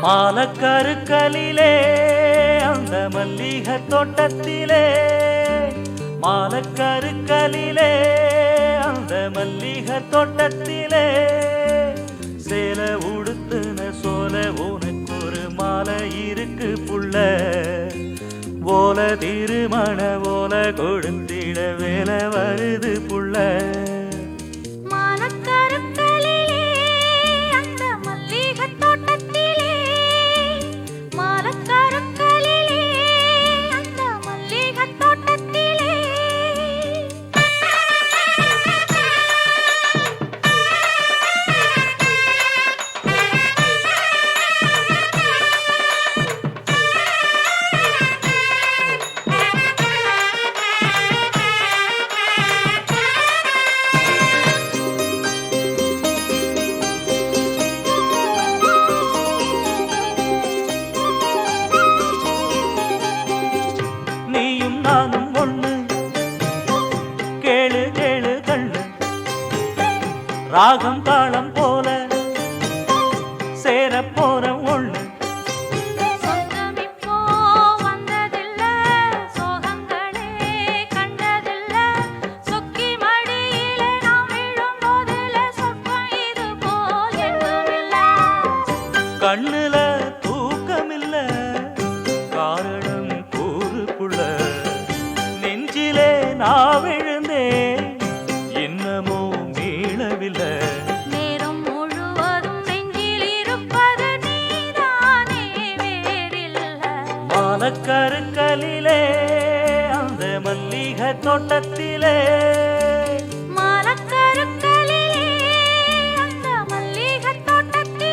மாலக்கருக்கலிலே அந்த மல்லிகை தோட்டத்திலே மாலக்கருக்கலிலே அந்த மல்லிகை தோட்டத்திலே சேல உடுத்துன சோல உனக்கு ஒரு மாலை இருக்கு புள்ள ஓல திருமண ஓல கொடுத்திட வேலை வருது புள்ள ராகம் தாளம் போல சேர போற ஒண்ணு சொந்தமிப்போ வந்ததில்ல சோகங்களே கண்டதில்ல சொக்கி மடியிலே நாம் விழும் போதில சொப்பம் இது போல் எங்குமில்ல கண்ணுல தூக்கமில்ல காரணம் கூறு புள்ள நெஞ்சிலே நான் விழுந்தேன் இன்னமோ நேரம் முழுவதும் நெஞ்சில் இருப்பது நீதானே வேறில்லை மாலக்கருக்கலிலே அந்த மல்லிகை தோட்டத்திலே மாலக்கருக்கலிலே அந்த மல்லிகை தோட்டத்திலே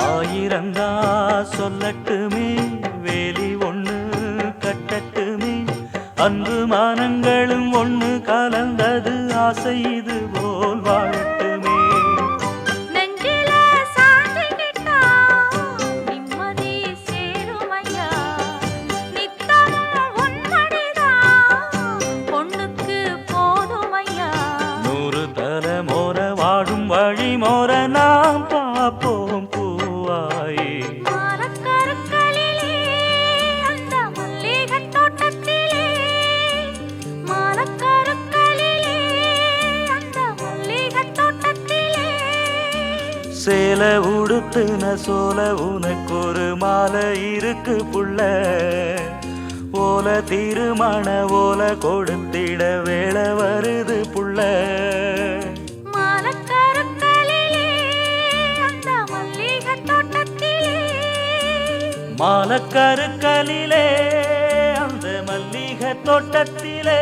ஆயிரந்தா சொல்லட்டுமே வேலி ஒண்ணு கட்டட்டுமே அன்பு மானங்களும் ஒண்ணு கலந்தது ஆசை இது போல் வாழட்டுமே நெஞ்சில சாஞ்சிக்கிட்டா நிம்மதி சேருமையா நித்தமும் உன்னடிதான் பொண்ணுக்கு போதுமையா 100 தலைமோர வாழும் வழி மோர நாம் பார்ப்போம் மாலக்கருக்கலிலே அந்த மல்லிகை தோட்டத்திலே மாலக்கருக்கலிலே அந்த மல்லிகை தோட்டத்திலே சேல உடுத்துன சோல உனக்கு ஒரு மாலை இருக்கு புள்ள ஓல திருமண ஓல கொடுத்திட வேலை வருது புள்ள மாலக்கருக்கலிலே அந்த மல்லிகை தோட்டத்திலே